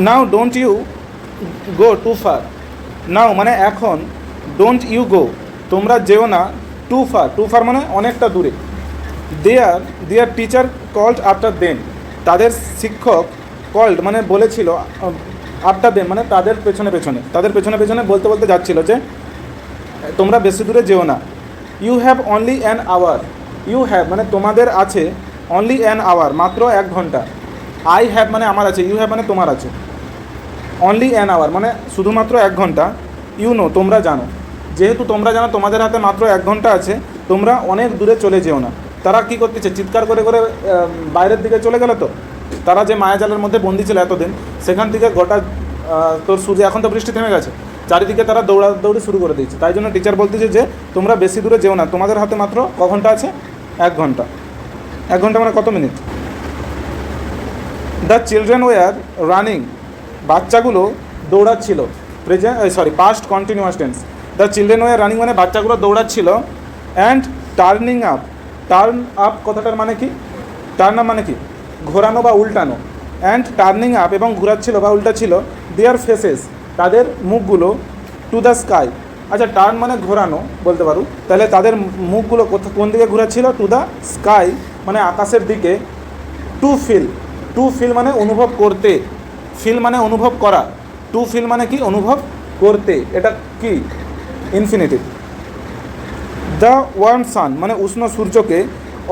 Now don't you go too far. Now মানে এখন, don't you গো তোমরা যেও না, টু ফার মানে অনেকটা দূরে। There teacher called after them তাদের শিক্ষক কল্ড মানে বলেছিল, আফটার দেম মানে তাদের পেছনে পেছনে বলতে বলতে যাচ্ছিল যে তোমরা বেশি দূরে যেও না। You have only an hour, you have মানে তোমাদের আছে, অনলি অ্যান আওয়ার মাত্র 1 ঘন্টা। আই হ্যাভ মানে আমার আছে, ইউ হ্যাভ মানে তোমার আছে। অনলি অ্যান আওয়ার মানে শুধুমাত্র 1 ঘন্টা। ইউ নো তোমরা জানো, যেহেতু তোমরা জানো তোমাদের হাতে মাত্র 1 ঘন্টা আছে, তোমরা অনেক দূরে চলে যেও না। তারা কী করতেছে, চিৎকার করে করে বাইরের দিকে চলে গেল। তো তারা যে মায়াজালের মধ্যে বন্দি ছিল এতদিন, সেখান থেকে গোটা তোর সূর্য, এখন তো বৃষ্টি থেমে গেছে, চারিদিকে তারা দৌড়াদৌড়ি শুরু করে দিয়েছে। তাই জন্য টিচার বলতেছে যে তোমরা বেশি দূরে যেও না, তোমাদের হাতে মাত্র ক ঘন্টা আছে, 1 ঘন্টা। 1 ঘন্টা মানে কত minute? The children were running বাচ্চাগুলো দৌড়াচ্ছিল। Past continuous tense. The children were running মানে বাচ্চাগুলো দৌড়াচ্ছিল। অ্যান্ড টার্নিং আপ কথাটার মানে কি? টার্ন আপ মানে কি? ঘোরানো বা উল্টানো। অ্যান্ড টার্নিং আপ এবং ঘোরাচ্ছিল বা উল্টাচ্ছিল দেয়ার ফেসেস তাদের মুখগুলো, টু দ্য স্কাই। আচ্ছা, টার্ন মানে ঘোরানো বলতে পারো, তাহলে তাদের মুখগুলো কোন দিকে ঘোরাচ্ছিল? টু দ্য স্কাই মানে আকাশের দিকে। টু ফিল মানে অনুভব করতে, ফিল মানে অনুভব করা, টু ফিল মানে কি? অনুভব করতে। এটা কি? ইনফিনিটিভ। দ্য ওয়ার্ম সান মানে উষ্ণ সূর্যকে,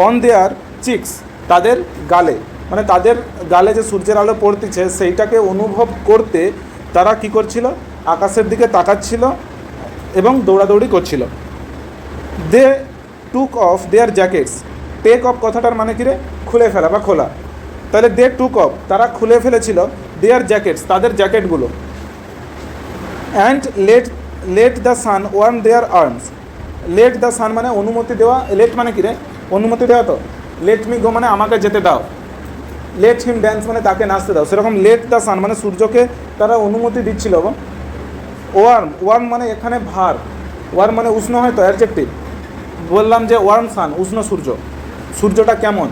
অন দেয়ার চিক্স তাদের গালে, মানে তাদের গালে যে সূর্যের আলো পড়তেছে সেইটাকে অনুভব করতে তারা কি করছিল? আকাশের দিকে তাকাচ্ছিল এবং দৌড়াদৌড়ি করছিল। They took off their jackets. Take off কথাটার মানে কি রে? খুলে ফেলা বা খোলা। তাহলে দে টুক অফ তারা খুলে ফেলেছিল দেয়ার জ্যাকেটস তাদের জ্যাকেটগুলো। And let the sun warm their arms. Let the sun মানে অনুমতি দেওয়া, লেট মানে কি রে? অনুমতি দেওয়া। তো লেট মি গো মানে আমাকে যেতে দাও। লেট হিম ড্যান্স মানে তাকে নাচতে দাও। সেরকম লেট দ্য সান মানে সূর্যকে তারা অনুমতি দিচ্ছিল। ওয়ার্ম মানে এখানে ভার, ওয়ার্ম মানে উষ্ণ হয় তো, অ্যাডজেক্টিভ। বললাম যে ওয়ার্ম সান উষ্ণ সূর্য, সূর্যটা কেমন?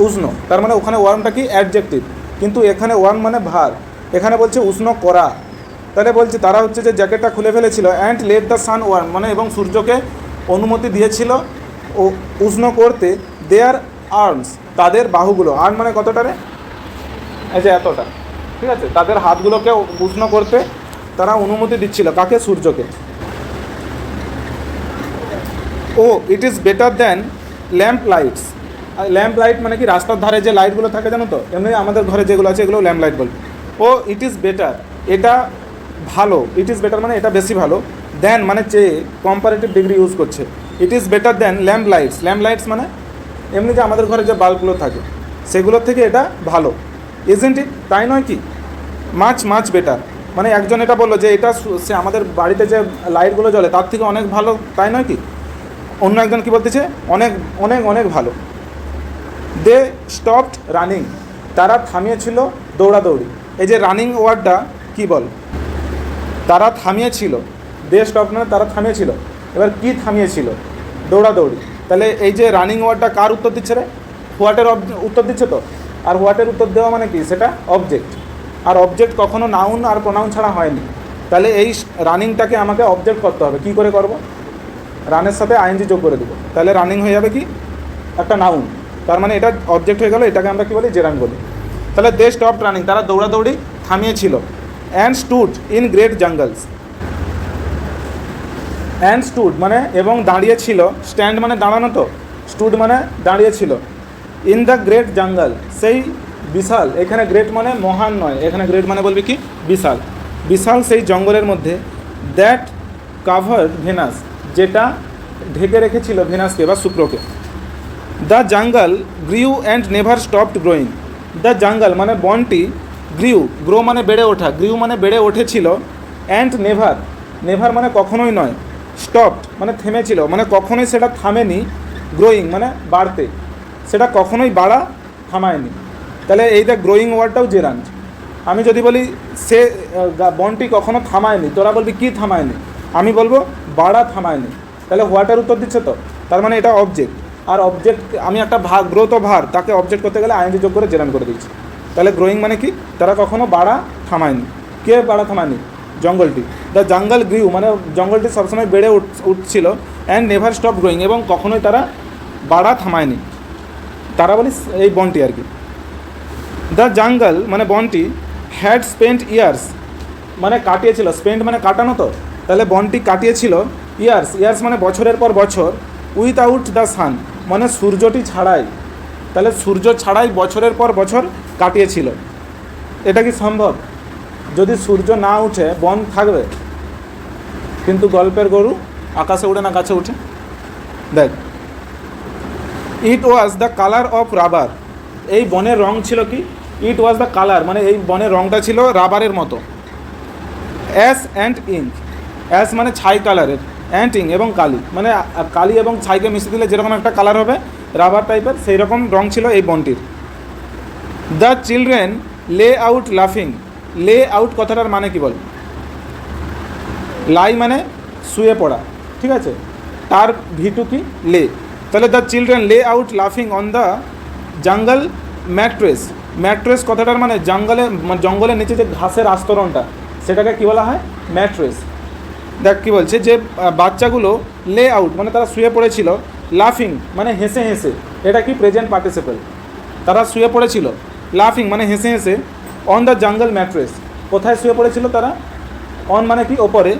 উষ্ণ, তার মানে ওখানে ওয়ার্মটা কি? অ্যাডজেক্টিভ। কিন্তু এখানে ওয়ার্ম মানে ভার, এখানে বলছে উষ্ণ করা। তাহলে বলছে তারা হচ্ছে যে জ্যাকেটটা খুলে ফেলেছিল। And let the sun warm মানে এবং সূর্যকে অনুমতি দিয়েছিল ও উষ্ণ করতে দেয়ার আর্মস তাদের বাহুগুলো। আর্ম মানে কতটা রে? এই যে এতটা, ঠিক আছে। তাদের হাতগুলোকে উষ্ণ করতে তারা অনুমতি দিচ্ছিল কাকে? সূর্যকে। Oh it is better than lamp lights. Lamp light মানে কি? রাস্তার ধারে যে লাইটগুলো থাকে জানো তো, এমনি আমাদের ঘরে যেগুলো আছে এগুলো ল্যাম্প লাইট বলবে। ও ইট ইজ বেটার এটা ভালো, ইট ইজ বেটার মানে এটা বেশি ভালো, দেন মানে চেয়ে কম্পারেটিভ ডিগ্রি ইউজ করছে। ইট is better then lamp lights মানে এমনি যে আমাদের ঘরে যে বাল্বগুলো থাকে সেগুলোর থেকে এটা ভালো। ইজন্ট ইট তাই নয় কি? মাচ বেটার মানে একজন এটা বললো যে এটা সে আমাদের বাড়িতে যে লাইটগুলো জ্বলে তার থেকে অনেক ভালো, তাই নয় কি? অন্য একজন কি বলতেছে? অনেক অনেক অনেক ভালো। দে স্টপড রানিং তারা থামিয়েছিল দৌড়াদৌড়ি। এই যে রানিং ওয়ার্ডটা কি বল? তারা থামিয়েছিল। দে স্টপ মানে তারা থামিয়েছিল। এবার কি থামিয়েছিল? দৌড়াদৌড়ি। তাহলে এই যে রানিং ওয়ার্ডটা কার উত্তর দিচ্ছে রে? হোয়াটের উত্তর দিচ্ছে তো। আর হোয়াটের উত্তর দেওয়া মানে কি? সেটা অবজেক্ট। আর অবজেক্ট কখনো নাউন আর প্রোনাউন ছাড়া হয়নি। তাহলে এই রানিংটাকে আমাকে অবজেক্ট করতে হবে। কি করে করব? রানের সাথে আইএনজি যোগ করে দেবো, তাহলে রানিং হয়ে যাবে কি? একটা নাউন। তার মানে এটা অবজেক্ট হয়ে গেল, এটাকে আমরা কী বলি? জেরান বলি। তাহলে দে স্টপ রানিং তারা দৌড়াদৌড়ি থামিয়েছিল। And stood in great jungles. And stood মানে এবং দাঁড়িয়েছিল। স্ট্যান্ড মানে দাঁড়ানো তো, স্টুড মানে দাঁড়িয়েছিল। ইন দ্য গ্রেট জাঙ্গল সেই বিশাল, এখানে গ্রেট মানে মহান নয়, এখানে গ্রেট মানে বলবি কি? বিশাল। বিশাল সেই জঙ্গলের মধ্যে। দ্যাট কাভার্ড ভেনাস যেটা ঢেকে রেখেছিল ভেনাসকে বা শুক্রকে। The jungle grew and never stopped growing. The jungle মানে বনটি, গ্রো মানে বেড়ে ওঠা, গ্রিউ মানে বেড়ে উঠেছিল। অ্যান্ড নেভার মানে কখনোই নয়। স্টপড মানে থেমেছিল, মানে কখনোই সেটা থামেনি। গ্রোয়িং মানে বাড়তে, সেটা কখনোই বাড়া থামায়নি। তাহলে এই দ্য গ্রোয়িং ওয়ার্ডটাও জেরান্ট। আমি যদি বলি সে বনটি কখনো থামায়নি, তোরা বলবি কি থামায়নি? আমি বলবো বাড়া থামায়নি। তাহলে হোয়াটের উত্তর দিচ্ছে তো, তার মানে এটা অবজেক্ট। আর অবজেক্ট আমি একটা গ্রো তো ভার, তাকে অবজেক্ট করতে গেলে আইএনজি যোগ করে জেরান করে দিচ্ছি। তাহলে গ্রোয়িং মানে কি, তারা কখনো বাড়া থামায়নি। কে বাড়া থামায়নি? জঙ্গলটি। দ্য জঙ্গল গ্রিউ মানে জঙ্গলটি সবসময় বেড়ে উঠছিল, অ্যান্ড নেভার স্টপ গ্রোয়িং, এবং কখনোই তারা বাড়া থামায়নি। তারা বলি এই বনটি আর কি। দ্য জঙ্গল মানে বনটি হ্যাড স্পেন্ট ইয়ার্স মানে কাটিয়েছিল, স্পেন্ট মানে কাটানো, তো তাহলে বনটি কাটিয়েছিল ইয়ার্স, ইয়ার্স মানে বছরের পর বছর, উইথআউট দ্য সান মানে সূর্যটি ছাড়াই, তাহলে সূর্য ছাড়াই বছরের পর বছর কাটিয়েছিল। এটা কি সম্ভব? যদি সূর্য না উঠে বন থাকবে? কিন্তু গল্পের গরু আকাশে উড়ে না গাছে উঠে। দেখ, it was the colour of rubber, এই বনের রং ছিল কি? ইট ওয়াজ দ্য কালার মানে এই বনের রংটা ছিল রাবারের মতো। অ্যাশ অ্যান্ড ইঙ্ক, অ্যাশ মানে ছাই কালারের, অ্যান্ড ইঙ্ক এবং কালি মানে কালি এবং ছাইকে মিশিয়ে দিলে যেরকম একটা কালার হবে রাবার টাইপের, সেই রকম রং ছিল এই বনটির। দ্য চিলড্রেন লে আউট লাফিং, লে আউট কথাটার মানে কি বল? লাই মানে শুয়ে পড়া, ঠিক আছে, তার ভিটু কি? লে। তাহলে দ্য চিলড্রেন লে আউট লাফিং on the jungle mattress, mattress কথাটার মানে জঙ্গলের নিচে যে ঘাসের আস্তরণটা সেটাকে কী বলা হয়? ম্যাট্রেস। দেখ কী বলছে যে বাচ্চাগুলো লে আউট মানে তারা শুয়ে পড়েছিল, লাফিং মানে হেসে হেসে, এটা কি? Present participle. তারা শুয়ে পড়েছিল, লাফিং মানে হেসে হেসে, অন দ্য জঙ্গল ম্যাট্রেস, কোথায় শুয়ে পড়েছিল তারা? অন মানে কি? ওপরে,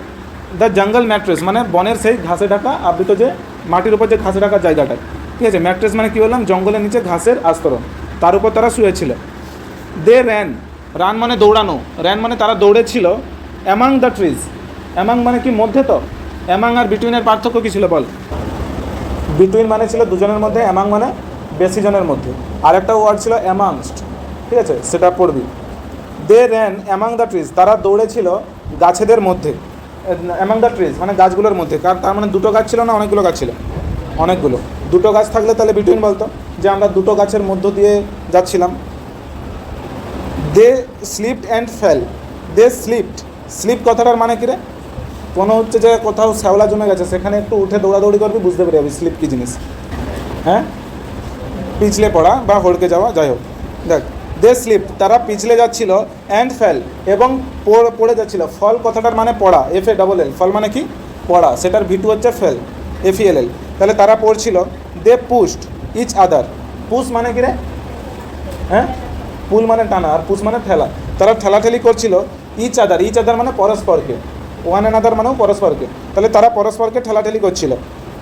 দ্য জঙ্গল ম্যাট্রেস মানে বনের সেই ঘাসে ঢাকা আবৃত যে মাটির উপর যে ঘাসে ঢাকা জায়গাটা, ঠিক আছে। ম্যাট্রেস মানে কী বললাম? জঙ্গলের নিচে ঘাসের আস্তরণ, তার উপর তারা শুয়েছিল। দে র্যান, রান মানে দৌড়ানো, র্যান মানে তারা দৌড়েছিল, অ্যামাং দ্য ট্রিজ, অ্যামাং মানে কি? মধ্যে, তো অ্যামাং আর বিটুইনের পার্থক্য কী ছিল বল? বিটুইন মানে ছিল দুজনের মধ্যে, অ্যামাং মানে বেশি জনের মধ্যে, আর একটা ওয়ার্ড ছিল অ্যামাংস্ট, ঠিক আছে, সেটা পড়বি। দে র্যান অ্যামাং দ্য ট্রিজ, তারা দৌড়েছিল গাছেদের মধ্যে, অ্যামাং দ্য ট্রিজ মানে গাছগুলোর মধ্যে। তার মানে দুটো গাছ ছিল না অনেকগুলো গাছ ছিল? অনেকগুলো। দুটো গাছ থাকলে তাহলে বিটুইন বলতো, যে আমরা দুটো গাছের মধ্য দিয়ে যাচ্ছিলাম। They slipped and fell, they slipped, slip কথাটার মানে কী রে? কোনো হচ্ছে যে কোথাও শ্যাওলা জমে গেছে, সেখানে একটু উঠে দৌড়াদৌড়ি করবি, বুঝতে পেরে যাবি স্লিপ কী জিনিস। হ্যাঁ, পিছলে পড়া বা হড়কে যাওয়া, যাই হোক। দেখ, দে স্লিপ তারা পিছলে যাচ্ছিল, অ্যান্ড ফেল এবং পড়ে যাচ্ছিল। ফল কথাটার মানে পড়া, FALL, ফল মানে কি? পড়া, সেটার ভিটু হচ্ছে ফেল, FELL। তাহলে তারা পড়ছিল। দে পুশড ইচ আদার, পুশ মানে কি রে? হ্যাঁ, পুল মানে টানা, আর পুশ মানে ঠেলা। তারা ঠেলাঠেলি করছিল, ইচ আদার, ইচ আদার মানে পরস্পরকে, ওয়ান অ্যানাদার মানেও পরস্পরকে, তাহলে তারা পরস্পরকে ঠেলাঠেলি করছিল।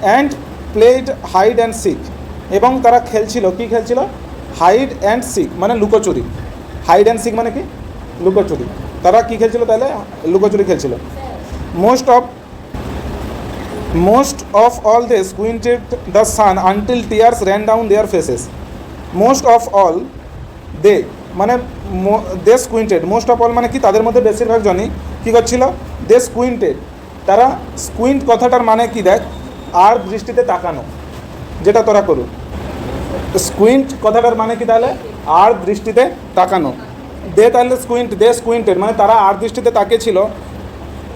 And played hide and seek, এবং তারা খেলছিল, কি খেলছিল? হাইড অ্যান্ড সিক মানে লুকোচুরি, হাইড অ্যান্ড সিক মানে কি? লুকোচুরি। তারা কি খেলছিল তাহলে? লুকোচুরি খেলছিল। Most of all they squinted the sun until tears ran down their faces. Most of all they মানে they squinted, most of all মানে কি? তাদের মধ্যে বেশিরভাগ জনই কী করছিল? দে স্কুইন্টেড, তারা স্কুইন্ট কথাটার মানে কি? দেখ, আর দৃষ্টিতে তাকানো, যেটা তোরা করু। স্কুইন্ট কথাটার মানে কি তাহলে? আর দৃষ্টিতে তাকানো। দে তাহলে স্কুইন্ট, দে স্কুইন্টেড মানে তারা আর দৃষ্টিতে তাকিয়েছিল,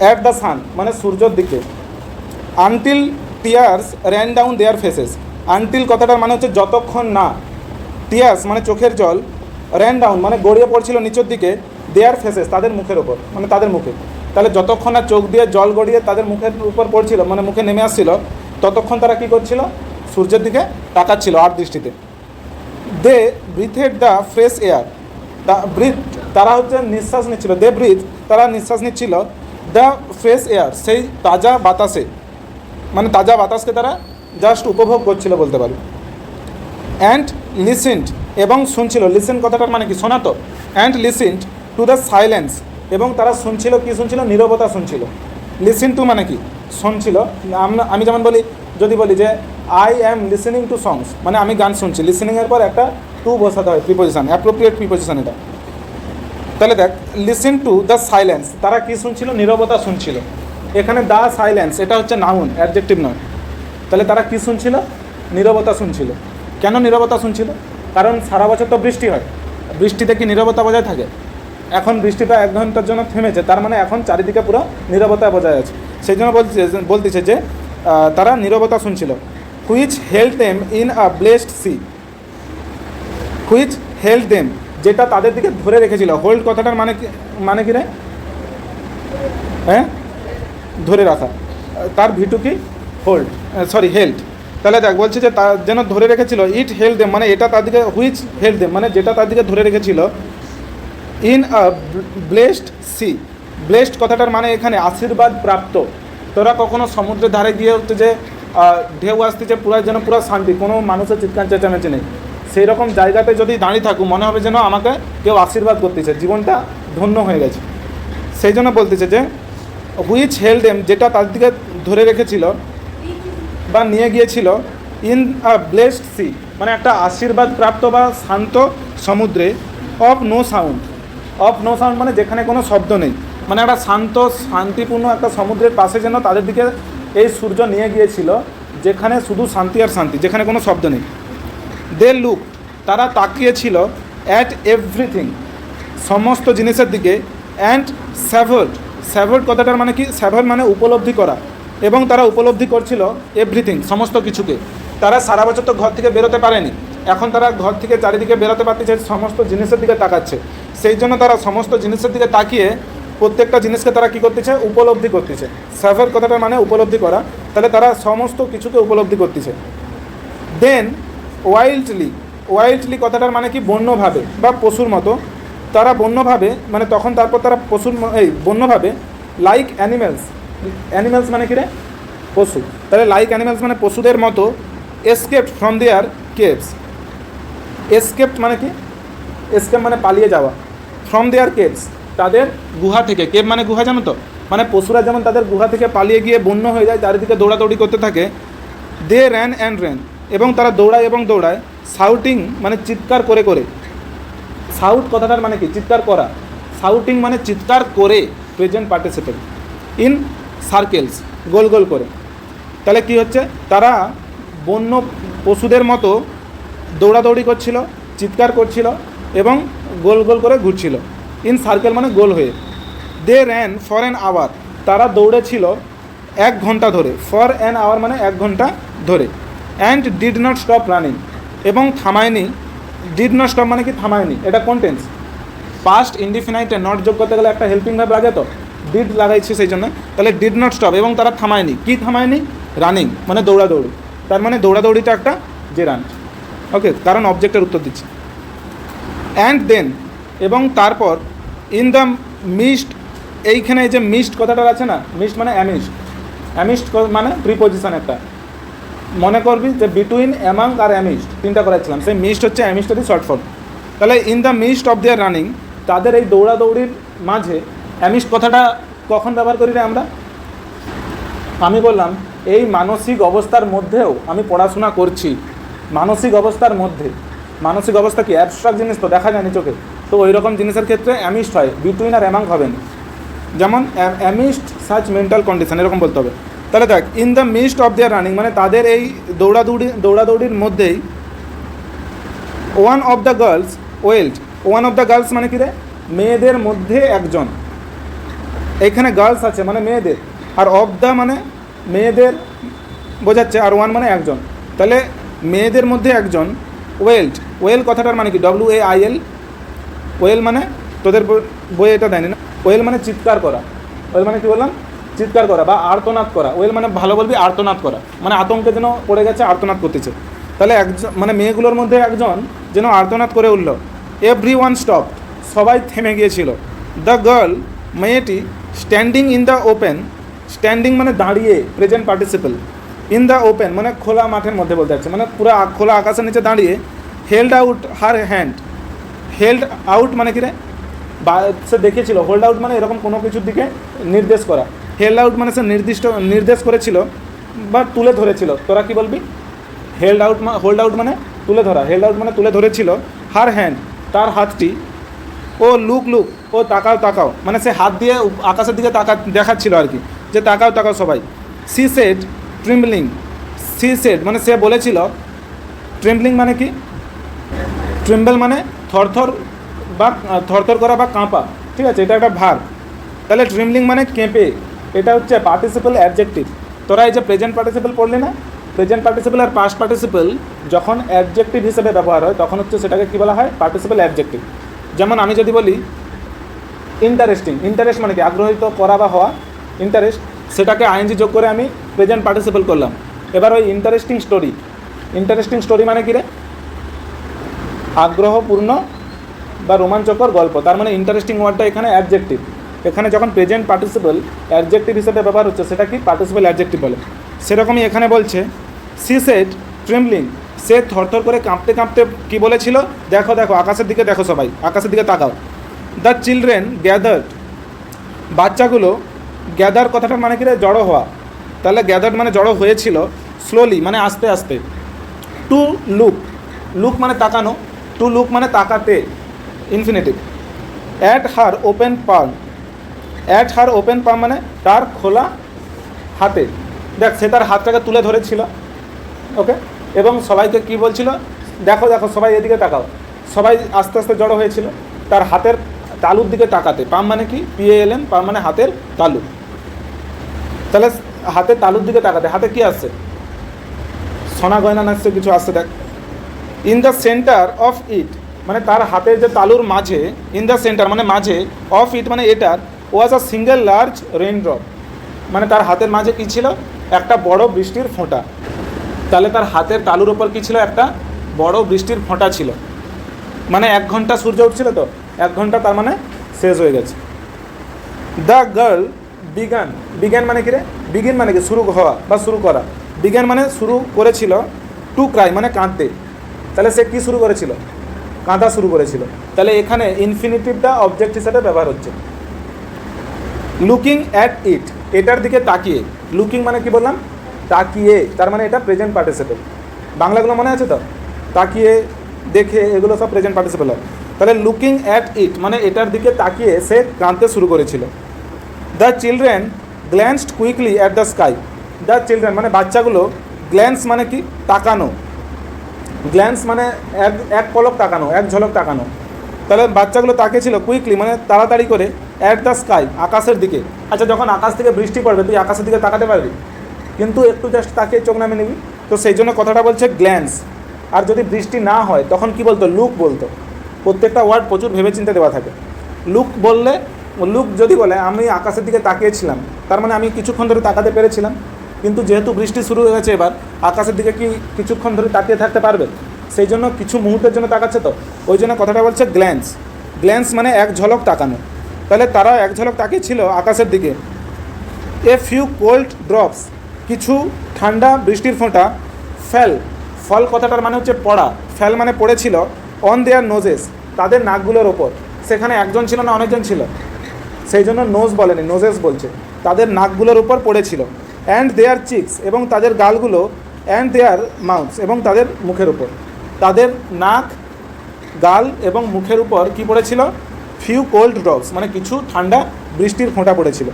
অ্যাট দ্য সান মানে সূর্যের দিকে। Until tears ran down their faces, until কথাটার মানে হচ্ছে যতক্ষণ না, টিয়ার্স মানে চোখের জল, র্যান ডাউন মানে গড়িয়ে পড়ছিল নিচের দিকে, দেয়ার ফেসেস তাদের মুখের ওপর মানে তাদের মুখে। তাহলে যতক্ষণ না চোখ দিয়ে জল গড়িয়ে তাদের মুখের উপর পড়ছিল মানে মুখে নেমে আসছিল, ততক্ষণ তারা কী করছিল? সূর্যের দিকে তাকাচ্ছিল আর দৃষ্টিতে। They breathed the fresh air, the breath তারা হচ্ছে নিঃশ্বাস নিচ্ছিল, দে ব্রিথ তারা নিঃশ্বাস নিচ্ছিল, দ্য ফ্রেশ এয়ার সেই তাজা বাতাসে মানে তাজা বাতাসকে তারা জাস্ট উপভোগ করছিল বলতে পারি। অ্যান্ড লিসেন্ড এবং শুনছিল, লিসেন কথাটার মানে কি? শোনা তো। And listened to the silence এবং তারা শুনছিল, কি শুনছিল? নীরবতা শুনছিল। লিসেন টু মানে কি? শুনছিল। আমি যেমন বলি, যদি বলি যে I am listening to songs মানে আমি গান শুনছি, লিসেনিংয়ের পর একটা টু বসাতে হয়, প্রিপোজিশন, অ্যাপ্রোপ্রিয়েট প্রিপোজিশন এটা। তাহলে দেখ, লিসেন টু দ্য সাইলেন্স তারা কি শুনছিল? নীরবতা শুনছিল। এখানে দ্য সাইলেন্স এটা হচ্ছে নাউন, অ্যাডজেক্টিভ নয়। তাহলে তারা কি শুনছিল? নীরবতা শুনছিল। কেন নীরবতা শুনছিল? কারণ সারা বছর তো বৃষ্টি হয়, বৃষ্টিতে কি নীরবতা বজায় থাকে? এখন বৃষ্টিটা 1 ঘন্টার জন্য থেমেছে, তার মানে এখন চারিদিকে পুরো নীরবতা বজায় আছে। সেই জন্য বলতেছে যে তারা নীরবতা শুনছিল। Which held them in a blessed sea, which held them যেটা তাদের দিকে ধরে রেখেছিল। হোল্ড কথাটার মানে কি রে? হ্যাঁ, ধরে রাখা। তার ভিটু কি? Hold, held. তাহলে দেখ বলছে যে তা যেন ধরে রেখেছিল, ইট হেল্ড দেম মানে এটা তার দিকে, হুইচ হেল্ড দেম মানে যেটা তার দিকে ধরে রেখেছিল, in a blessed sea. Blessed কথাটার মানে এখানে আশীর্বাদ প্রাপ্ত। তোরা কখনো সমুদ্রের ধারে গিয়ে হচ্ছে যে ঢেউ আসতেছে, পুরো শান্তি, কোনো মানুষের চিৎকার চেঁচামেচি নেই, সেই রকম জায়গাতে যদি দাঁড়িয়ে থাকুক মনে হবে যেন আমাকে কেউ আশীর্বাদ করতেছে, জীবনটা ধন্য হয়ে গেছে। সেই জন্য বলতেছে যে হুইচ হেল্ড দেম যেটা তার দিকে ধরে রেখেছিল বা নিয়ে গিয়েছিল, ইন আ ব্লেসড সি মানে একটা আশীর্বাদ প্রাপ্ত বা শান্ত সমুদ্রে, of no sound. Of no sound মানে যেখানে কোনো শব্দ নেই, মানে একটা শান্ত শান্তিপূর্ণ একটা সমুদ্রের পাশে যেন তাদের দিকে এই সূর্য নিয়ে গিয়েছিল, যেখানে শুধু শান্তি আর শান্তি, যেখানে কোনো শব্দ নেই। দে লুক তারা তাকিয়েছিল, অ্যাট এভরিথিং সমস্ত জিনিসের দিকে, অ্যান্ড স্যাভার্ড। স্যাভার্ড কথাটার মানে কি? স্যাভার্ড মানে উপলব্ধি করা, এবং তারা উপলব্ধি করছিল এভরিথিং সমস্ত কিছুকে। তারা সারা বছর তো ঘর থেকে বেরোতে পারেনি, এখন তারা ঘর থেকে চারিদিকে বেরোতে পারতেছে, সমস্ত জিনিসের দিকে তাকাচ্ছে। সেই জন্য তারা সমস্ত জিনিসের দিকে তাকিয়ে প্রত্যেকটা জিনিসকে তারা কী করতেছে? উপলব্ধি করতেছে। স্যাভার কথাটার মানে উপলব্ধি করা, তাহলে তারা সমস্ত কিছুকে উপলব্ধি করতেছে। দেন ওয়াইল্ডলি, ওয়াইল্ডলি কথাটার মানে কি? বন্যভাবে বা পশুর মতো। তারা বন্যভাবে মানে তখন তারপর তারা বন্যভাবে, লাইক অ্যানিমেলস। অ্যানিমেলস মানে কি রে? পশু। তাহলে লাইক অ্যানিমেলস মানে পশুদের মতো, escaped from their caves. Escaped মানে কি? এসকেপ মানে পালিয়ে যাওয়া, ফ্রম দেয়ার কেভস তাদের গুহা থেকে। কেভ মানে গুহা, জানো তো? মানে পশুরা যেমন তাদের গুহা থেকে পালিয়ে গিয়ে বন্য হয়ে যায়, চারিদিকে দৌড়াদৌড়ি করতে থাকে। দে র্যান অ্যান্ড র্যান এবং তারা দৌড়ায় এবং দৌড়ায়, শাউটিং মানে চিৎকার করে করে। শাউট কথাটার মানে কি? চিৎকার করা। শাউটিং মানে চিৎকার করে, প্রেজেন্ট পার্টিসিপেল। ইন সার্কেলস গোল গোল করে। তাহলে কি হচ্ছে? তারা বন্য পশুদের মতো দৌড়াদৌড়ি করছিল, চিৎকার করছিল এবং গোল গোল করে ঘুরছিল। ইন সার্কেল মানে গোল হয়ে। দে র্যান ফর অ্যান আওয়ার তারা দৌড়েছিল 1 ঘন্টা ধরে। ফর অ্যান আওয়ার মানে 1 ঘন্টা ধরে। And did not stop running এবং থামায়নি। ডিড নট স্টপ মানে কি? থামায়নি। এটা কোন টেন্স? পাস্ট ইনডিফিনাইটে নট যোগ করতে গেলে একটা হেল্পিং ভার্ব লাগে, তো ডিড লাগাইছে সেই জন্য। তাহলে ডিড নট স্টপ এবং তারা থামায়নি। কি থামায়নি? রানিং মানে দৌড়াদৌড়ি। তার মানে দৌড়াদৌড়িটা একটা জেরান্ট। ওকে, কারণ অবজেক্টের উত্তর দিচ্ছি। অ্যান্ড দেন এবং তারপর, ইন দ্য মিস্ট, এইখানে এই যে মিস্ট কথাটা আছে না, মিস্ট মানে অ্যামিস্ট। অ্যামিস্ট মানে প্রিপোজিশন একটা, মনে করবি যে বিটুইন, অ্যামাং আর অ্যামিস্ট তিনটা করেছিলাম, সেই মিস্ট হচ্ছে অ্যামিস্টেরই শর্ট ফর্ম। তাহলে in the mist of their running তাদের এই দৌড়াদৌড়ির মাঝে, অ্যামিস্ট কথাটা কখন ব্যবহার করি রে আমরা? আমি বললাম এই মানসিক অবস্থার মধ্যেও আমি পড়াশোনা করছি, মানসিক অবস্থার মধ্যে। মানসিক অবস্থা কি? অ্যাবস্ট্রাক্ট জিনিস তো, দেখা যায়নি চোখে, তো ওই রকম জিনিসের ক্ষেত্রে অ্যামিস্ট হয়, বিটুইন আর অ্যামাং হবে না। যেমন অ্যামিস্ট সাচ মেন্টাল কন্ডিশন এরকম বলতে হবে। তাহলে দেখ, in the mist of their running মানে তাদের এই দৌড়াদৌড়ির মধ্যেই, one of the girls wailed. One of the girls মানে কি রে? মেয়েদের মধ্যে একজন। এইখানে গার্লস আছে মানে মেয়েদের, আর অফ দ্য মানে মেয়েদের বোঝাচ্ছে, আর ওয়ান মানে একজন। তাহলে মেয়েদের মধ্যে একজন, ওয়েল্ড। ওয়েল কথাটার মানে কি? WAIL। ওয়েল মানে তোদের বইয়ে এটা দেয়নি না, ওয়েল মানে চিৎকার করা। ওয়েল মানে কি বললাম? চিৎকার করা বা আর্তনাদ করা। ওয়েল মানে ভালো বলবি আর্তনাদ করা, মানে আতঙ্কে যেন পড়ে গেছে, আর্তনাদ করতেছে। তাহলে একজন মানে মেয়েগুলোর মধ্যে একজন যেন আর্তনাদ করে উঠল। এভরিওয়ান স্টপ সবাই থেমে গিয়েছিল। দ্য গার্ল মেয়েটি, standing in the open. Standing মানে দাঁড়িয়ে, present participle. In the open মানে খোলা মাঠের মধ্যে বলতে যাচ্ছে, মানে পুরো খোলা আকাশের নিচে দাঁড়িয়ে। Held out her hand. Held out মানে কি রে? বা সে দেখিয়েছিল। হোল্ড আউট মানে এরকম কোনো কিছুর দিকে নির্দেশ করা। হেল্ড আউট মানে সে নির্দেশ করেছিল বা তুলে ধরেছিল। তোরা কি বলবি? হোল্ড আউট মানে তুলে ধরা। হেল্ড আউট মানে তুলে ধরেছিল। হার হ্যান্ড তার হাতটি। ও লুক ও তাকাও মানে সে হাত দিয়ে আকাশের দিকে দেখাচ্ছিল আর কি, যে তাকাও সবাই। She said trembling. She said মানে সে বলেছিল। ট্রিম্বলিং মানে কি? ট্রিম্বল মানে থরথর করা বা কাঁপা, ঠিক আছে, এটা একটা ভার্ব। তাহলে ট্রিম্বলিং মানে কেঁপে, এটা হচ্ছে পার্টিসিপল অ্যাডজেক্টিভ। তোরা এই যে প্রেজেন্ট পার্টিসিপল পড়লি না, প্রেজেন্ট পার্টিসিপল আর পাস্ট পার্টিসিপল যখন অ্যাডজেক্টিভ হিসেবে ব্যবহার হয় তখন হচ্ছে সেটাকে কী বলা হয়? Participle adjective. যেমন আমি যদি বলি ইন্টারেস্টিং, ইন্টারেস্ট মানে কি আগ্রহিত করা বা হওয়া, ইন্টারেস্ট, সেটাকে আইএনজি যোগ করে আমি প্রেজেন্ট পার্টিসিপল করলাম। এবার ওই ইন্টারেস্টিং স্টোরি, ইন্টারেস্টিং স্টোরি মানে কি রে, আগ্রহপূর্ণ বা রোমাঞ্চকর গল্প, তার মানে ইন্টারেস্টিং ওয়ার্ডটা এখানে অ্যাডজেক্টিভ। এখানে যখন প্রেজেন্ট পার্টিসিপল অ্যাডজেক্টিভ হিসেবে ব্যবহার হচ্ছে সেটা কি পার্টিসিপল অ্যাডজেক্টিভ বলে। সেরকমই এখানে বলছে সি সেড ট্রেমলিং, সে থরথর করে কাঁপতে কাঁপতে কী বলেছিল, দেখো দেখো আকাশের দিকে দেখো, সবাই আকাশের দিকে তাকাও। দ্য চিলড্রেন গ্যাদার্ড, বাচ্চাগুলো, গ্যাদার কথাটার মানে কি রে, জড়ো হওয়া, তাহলে গ্যাদার্ড মানে জড়ো হয়েছিল, স্লোলি মানে আস্তে আস্তে, টু লুক, লুক মানে তাকানো, টু লুক মানে তাকাতে, infinitive. At her open palm, at her open palm মানে তার খোলা হাতে, দেখ সে তার হাতটাকে তুলে ধরেছিল, ওকে, এবং সবাইকে কি বলছিল, দেখো দেখো সবাই এদিকে তাকাও, সবাই আস্তে আস্তে জড়ো হয়েছিল তার হাতের তালুর দিকে তাকাতে। পাম মানে কি, PALM, পাম মানে হাতের তালু, তাহলে হাতের তালুর দিকে তাকাতে, হাতে কি আসছে, সোনা গয়না নাচছে কিছু আসছে, দেখ। In the centre of it মানে তার হাতের যে তালুর মাঝে, ইন দ্য সেন্টার মানে মাঝে, অফ ইট মানে এটার, ওয়াজ আ সিঙ্গেল লার্জ রেইনড্রপ মানে তার হাতের মাঝে কী ছিল, একটা বড় বৃষ্টির ফোঁটা, তাহলে তার হাতের তালুর ওপর কী ছিল, একটা বড় বৃষ্টির ফোঁটা ছিল, মানে 1 ঘন্টা সূর্য উঠছিল তো, 1 ঘন্টা তার মানে শেষ হয়ে গেছে। দ্য গার্ল বিগান, বিজ্ঞান মানে কি রে, বিগিন মানে কি শুরু হওয়া বা শুরু করা, বিজ্ঞান মানে শুরু করেছিল, টু ক্রাই মানে কাঁদতে, তাহলে সে কি শুরু করেছিল, কাঁদা শুরু করেছিল, তাহলে এখানে ইনফিনিটিভটা অবজেক্ট হিসাবে ব্যবহার হচ্ছে। লুকিং অ্যাট ইট, এটার দিকে তাকিয়ে, লুকিং মানে কি বললাম, তাকিয়ে, তার মানে এটা প্রেজেন্ট পার্টিসিপল, বাংলাগুলো মনে আছে তো, তাকিয়ে, দেখে, এগুলো সব প্রেজেন্ট পার্টিসিপল হয়। তাহলে লুকিং অ্যাট ইট মানে এটার দিকে তাকিয়ে সে কাঁদতে শুরু করেছিল। The children glanced quickly at the sky, the children মানে বাচ্চাগুলো, গ্ল্যান্স মানে কি তাকানো, গ্ল্যান্স মানে এক পলক তাকানো, এক ঝলক তাকানো, তাহলে বাচ্চাগুলো তাকিয়েছিল কুইকলি মানে তাড়াতাড়ি করে, অ্যাট দ্য স্কাই আকাশের দিকে। আচ্ছা যখন আকাশ থেকে বৃষ্টি পড়বে তুই আকাশের দিকে তাকাতে পারবি, কিন্তু একটু জাস্ট তাকিয়ে চোখ নামে নিবি, তো সেই জন্য কথাটা বলছে গ্ল্যান্স। আর যদি বৃষ্টি না হয় তখন কি বলতো, লুক বলতো, প্রত্যেকটা ওয়ার্ড প্রচুর ভেবেচিন্তে দেওয়া থাকে। লুক বললে, লুক যদি বলে আমি আকাশের দিকে তাকিয়েছিলাম, তার মানে আমি কিছুক্ষণ ধরে তাকাতে পেরেছিলাম, কিন্তু যেহেতু বৃষ্টি শুরু হয়ে গেছে এবার আকাশের দিকে কি কিছুক্ষণ ধরে তাকিয়ে থাকতে পারবে, সেই জন্য কিছু মুহূর্তের জন্য তাকাচ্ছে, তো ওই জন্য কথাটা বলছে গ্ল্যান্স। গ্ল্যান্স মানে এক ঝলক তাকানো, তাহলে তারা এক ঝলক তাকিয়েছিল আকাশের দিকে। এ ফিউ কোল্ড ড্রপস, কিছু ঠান্ডা বৃষ্টির ফোঁটা, ফেল, ফল কথাটার মানে হচ্ছে পড়া, ফেল মানে পড়েছিল, অন দেয়ার নোজেস তাদের নাকগুলোর ওপর, সেখানে একজন ছিল না অনেকজন ছিল, সেই জন্য নোজ বলেনি, নোজেস বলছে, তাদের নাকগুলোর উপর পড়েছিল। অ্যান্ড দেয়ার চিক্স এবং তাদের গালগুলো, অ্যান্ড দেয়ার মাউথস এবং তাদের মুখের উপর, তাদের নাক, গাল এবং মুখের উপর কি পড়েছিল, ফিউ কোল্ড ড্রপস মানে কিছু ঠান্ডা বৃষ্টির ফোঁটা পড়েছিল।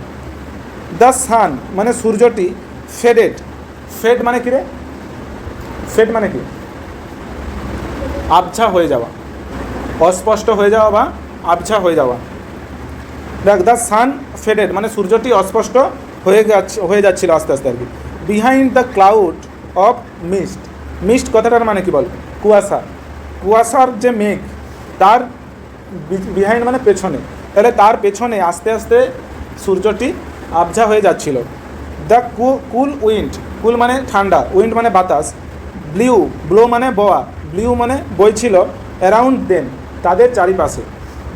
দ্য সান মানে সূর্যটি, ফেডেড, ফেড মানে কি রে, ফেড মানে কি আবছা হয়ে যাওয়া, অস্পষ্ট হয়ে যাওয়া বা আবছা হয়ে যাওয়া। দেখ দ্য সান ফেডেড মানে সূর্যটি অস্পষ্ট হয়ে যাচ্ছিল আস্তে আস্তে আর কি। Behind the cloud of mist, mist কথাটার মানে কি বল, কুয়াশা, কুয়াশার যে মেঘ তার বিহাইন্ড মানে পেছনে, তাহলে তার পেছনে আস্তে আস্তে সূর্যটি আবছা হয়ে যাচ্ছিল। দ্য কুল উইন্ড, কুল মানে ঠান্ডা, উইন্ড মানে বাতাস, ব্লিউ, ব্লো মানে বওয়া, ব্লিউ মানে বইছিল, অ্যারাউন্ড দেম তাদের চারিপাশে,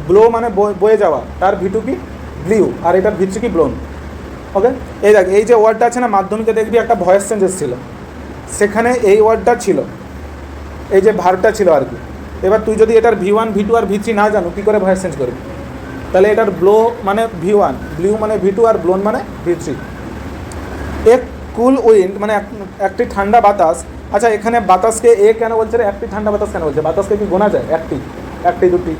ব্লো মানে বয়ে যাওয়া, তার ভিটু কি ব্লিউ, আর এটার ভিতু কি ব্লোন, ওকে। এই দেখ এই যে ওয়ার্ডটা আছে না, মাধ্যমিকে দেখবি একটা ভয়েস চেঞ্জেস ছিল, সেখানে এই ওয়ার্ডটা ছিল, এই যে ভার্বটা ছিল আর কি। এবার তুই যদি এটার V1 V2 আর V3 না জানো কী করে ভয়েস চেঞ্জ করবি, তাহলে এটার ব্লো মানে V1, ব্লিউ মানে V2 আর ব্লোন মানে V3। এক কুল উইন্ড মানে একটি ঠান্ডা বাতাস। আচ্ছা এখানে বাতাসকে এ কেন বলছে রে, একটি ঠান্ডা বাতাস কেন বলছে, বাতাসকে কি গোনা যায়, একটি দুটি,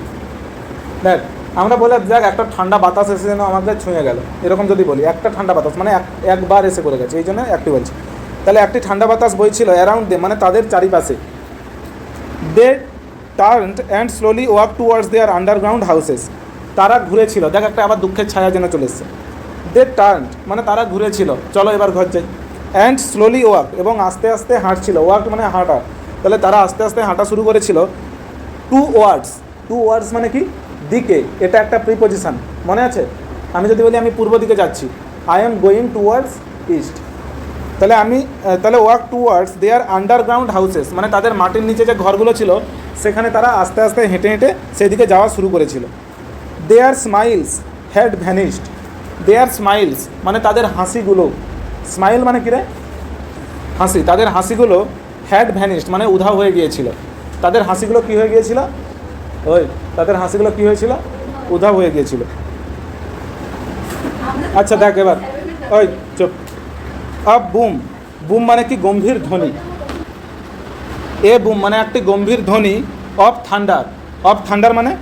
দেখ আমরা বলে দেখ একটা ঠান্ডা বাতাস এসে যেন আমাকে ছুঁয়ে গেল, এরকম যদি বলি একটা ঠান্ডা বাতাস মানে একবার এসে করে গেছে, এই জন্য একটি বলছে। তাহলে একটি ঠান্ডা বাতাস বইছিল অ্যারাউন্ড দে মানে তাদের চারিপাশে। They turned and slowly walk towards their underground houses, তারা ঘুরেছিল, দেখ একটা আবার দুঃখের ছায়া যেন চলে এসছে। দে টার্নড মানে তারা ঘুরেছিল, চলো এবার ঘর যাই। অ্যান্ড স্লোলি ওয়াক এবং আস্তে আস্তে হাঁটছিল, ওয়াক মানে হাঁটা, তাহলে তারা আস্তে আস্তে হাঁটা শুরু করেছিল। টু ওয়ার্ডস মানে কি দিকে, এটা একটা প্রিপোজিশন, মনে আছে? আমি যদি বলি আমি পূর্ব দিকে যাচ্ছি, I am going towards east, তাহলে walk towards their underground houses, মানে তাদের মাটির নিচে যে ঘরগুলো ছিল সেখানে তারা আস্তে আস্তে হেঁটে হেঁটে সেদিকে যাওয়া শুরু করেছিল। Their smiles had vanished, their smiles মানে তাদের হাসিগুলো, স্মাইল মানে কী রে? হাসি, তাদের হাসিগুলো হ্যাড ভ্যানিশড মানে উধাও হয়ে গিয়েছিল। তাদের হাসিগুলো কী হয়ে গিয়েছিল? তাদের হাসিগুলো কী হয়েছিল? উধাও হয়ে গিয়েছিল। আচ্ছা দেখ এবার, চুপ। আ বুম, বুম মানে কি? গম্ভীর ধ্বনি। এ বুম মানে একটি গম্ভীর ধ্বনি। অফ থান্ডার, অফ থান্ডার মানে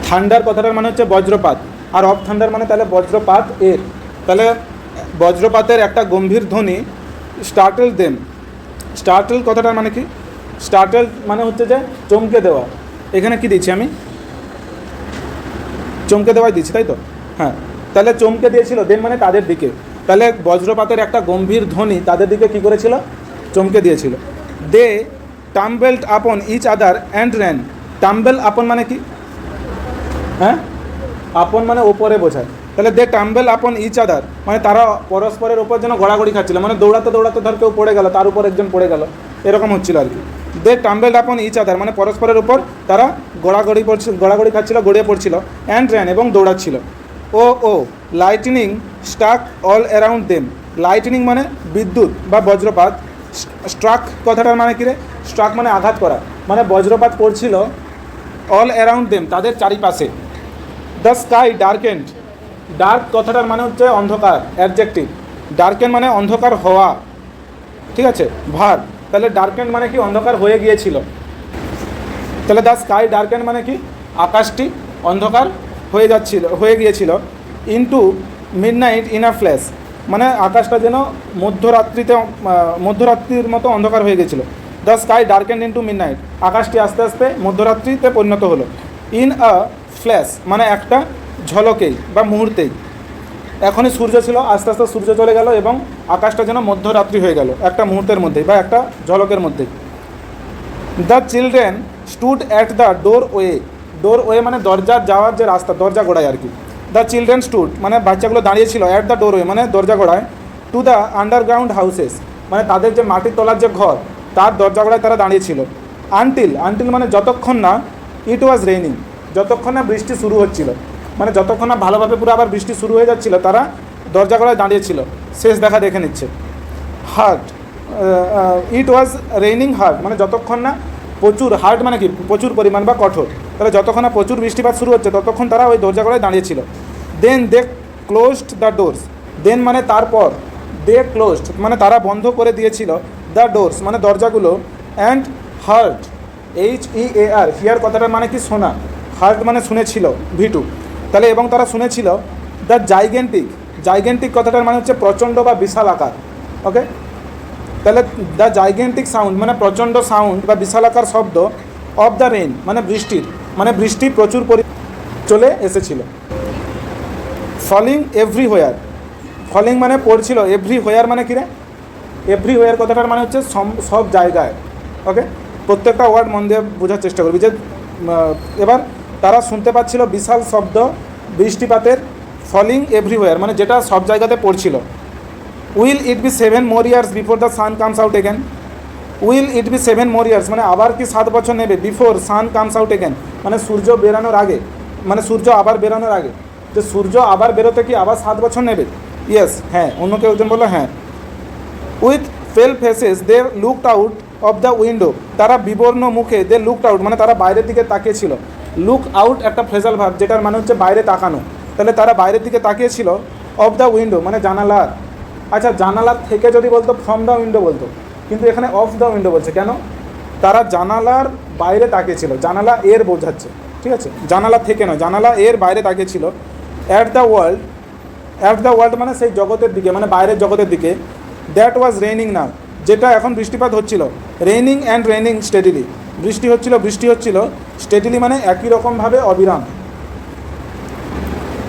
থান্ডার কথাটার মানে হচ্ছে বজ্রপাত, আর অফ থান্ডার মানে তাহলে বজ্রপাত এর, তাহলে বজ্রপাতের একটা গম্ভীর ধ্বনি। স্টার্টেল দেম, স্টার্টেল কথাটার মানে কি? স্টার্টেল মানে হচ্ছে যে চমকে দেওয়া। এখানে কি দিচ্ছি আমি? চমকে দেওয়াই দিচ্ছি, তাই তো? হ্যাঁ, তাহলে চমকে দিয়েছিল। দেন মানে তাদের দিকে, তাহলে বজ্রপাতের একটা গম্ভীর ধ্বনি তাদের দিকে কী করেছিল? চমকে দিয়েছিল। They tumbled upon each other and ran. Tumble upon মানে কি? হ্যাঁ, আপন মানে ওপরে বোঝায়। তাহলে দে টাম্বেল আপন ইচ আদার মানে তারা পরস্পরের ওপর যেন গড়াগড়ি খাচ্ছিল, মানে দৌড়াতে দৌড়াতে ধর কেউ পড়ে গেল, তার উপর একজন পড়ে গেল, এরকম হচ্ছিল আর কি। দে টাম্বেলড আপন ইচ আদার মানে পরস্পরের উপর তারা গড়াগড়ি খাচ্ছিল, গড়িয়ে পড়ছিল। অ্যান্ড র্যান এবং দৌড়াচ্ছিল। Oh lightning struck all around them. Lightning মানে বিদ্যুৎ বা বজ্রপাত। স্ট্রাক কথাটার মানে কী রে? স্ট্রাক মানে আঘাত করা, মানে বজ্রপাত পড়ছিল অল অ্যারাউন্ড দেম তাদের চারিপাশে। দ্য স্কাই ডার্কেন্ড, ডার্ক কথাটার মানে হচ্ছে অন্ধকার, অ্যাডজেক্টিভ। ডার্কেন মানে অন্ধকার হওয়া, ঠিক আছে, ভার। তাহলে ডার্কেন মানে কি? অন্ধকার হয়ে গিয়েছিল। তাহলে দ্য স্কাই ডার্কেন মানে কি? আকাশটি অন্ধকার হয়ে গিয়েছিল। Into midnight in a flash মানে আকাশটা যেন মধ্যরাত্রির মতো অন্ধকার হয়ে গেছিলো। দ্য স্কাই ডার্কেন্ড ইনটু মিডনাইট, আকাশটি আস্তে আস্তে মধ্যরাত্রিতে পরিণত হলো। ইন আ ফ্ল্যাশ মানে একটা ঝলকেই বা মুহূর্তেই। এখনই সূর্য ছিল, আস্তে আস্তে সূর্য চলে গেল এবং আকাশটা যেন মধ্যরাত্রি হয়ে গেল একটা মুহূর্তের মধ্যেই বা একটা ঝলকের মধ্যেই। The children stood at the doorway মানে দরজার যাওয়ার যে রাস্তা, দরজা গোড়ায় আর কি। দ্য চিলড্রেন স্টুড মানে বাচ্চাগুলো দাঁড়িয়েছিল, অ্যাট দ্য ডোরওয়ে মানে দরজা গোড়ায়। টু দ্য আন্ডারগ্রাউন্ড হাউসেস মানে তাদের যে মাটির তলার যে ঘর তার দরজা গোড়ায় তারা দাঁড়িয়েছিল। আনটিল মানে যতক্ষণ না ইট ওয়াজ রেইনিং, যতক্ষণ না বৃষ্টি শুরু হচ্ছিল, মানে যতক্ষণ না ভালোভাবে পুরো আবার বৃষ্টি শুরু হয়ে যাচ্ছিল তারা দরজা গোড়ায় দাঁড়িয়েছিল, শেষ দেখা দেখে নিচ্ছে। Hard, it was raining hard মানে যতক্ষণ না প্রচুর, হার্ড মানে কি? প্রচুর পরিমাণ বা কঠোর। তাহলে যতক্ষণ না প্রচুর বৃষ্টিপাত শুরু হচ্ছে ততক্ষণ তারা ওই দরজা গোড়ায় দাঁড়িয়েছিল। দেন দে ক্লোজড দ্য ডোরস, দেন মানে তারপর, দে ক্লোজড মানে তারা বন্ধ করে দিয়েছিল, দ্য ডোরস মানে দরজাগুলো। অ্যান্ড হার্ড, HEAR, হিয়ার কথাটার মানে কি? শোনা। হার্ড মানে শুনেছিল, V2। তাহলে এবং তারা শুনেছিল দ্য জাইগেন্টিক কথাটার মানে হচ্ছে প্রচণ্ড বা বিশাল আকার, ওকে। তাহলে দ্য জাইগেন্টিক সাউন্ড মানে প্রচণ্ড সাউন্ড বা বিশালাকার শব্দ। অফ দ্য রেইন মানে বৃষ্টির, মানে বৃষ্টি প্রচুর চলে এসেছিল। ফলিং এভরিহোয়ার, ফলিং মানে পড়ছিল, এভরিহোয়ার মানে কী রে? এভরিহোয়ার কথাটার মানে হচ্ছে সব জায়গায়, ওকে। প্রত্যেকটা ওয়ার্ড মন দিয়ে বোঝার চেষ্টা করবি। যে এবার তারা শুনতে পাচ্ছিল বিশাল শব্দ বৃষ্টিপাতের। ফলিং এভরিহোয়ার মানে যেটা সব জায়গাতে পড়ছিল। Will it be 7 more years before the sun comes out again. Will it be 7 more years মানে আবার কি 7 বছর নেবে? বিফোর সান কামস আউট এগেন মানে সূর্য বেরানোর আগে, মানে সূর্য আবার বেরানোর আগে। যে সূর্য আবার বেরোতে কি আবার 7 বছর নেবে? ইয়েস, হ্যাঁ। অন্য কেউ একজন বললো হ্যাঁ। With pale faces they looked out of the window, তারা বিবর্ণ মুখে, দে লুকড আউট মানে তারা বাইরের দিকে তাকিয়েছিল। লুক আউট একটা ফ্রেজাল ভার্ব যেটার মানে হচ্ছে বাইরে তাকানো। তাহলে তারা বাইরের দিকে তাকিয়েছিল। অফ দ্য উইন্ডো মানে জানালার। আচ্ছা, জানালার থেকে যদি বলতো ফ্রম দ্য উইন্ডো বলতো, কিন্তু এখানে অফ দ্য উইন্ডো বলছে কেন? তারা জানালার বাইরে তাকিয়েছিল, জানালা এর বোঝাচ্ছে, ঠিক আছে, জানালা থেকে নয়, জানালা এর বাইরে তাকিয়েছিল। অ্যাট দ্য ওয়ার্ল্ড মানে সেই জগতের দিকে, মানে বাইরের জগতের দিকে। দ্যাট ওয়াজ রেইনিং নাও যেটা এখন বৃষ্টিপাত হচ্ছিল। রেইনিং অ্যান্ড রেইনিং স্টেডিলি, বৃষ্টি হচ্ছিল স্টেডিলি মানে একই রকমভাবে অবিরাম।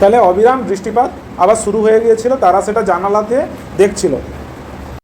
তাহলে অবিরাম বৃষ্টিপাত আবার শুরু হয়ে গিয়েছিল, তারা সেটা জানালাতে দেখছিল।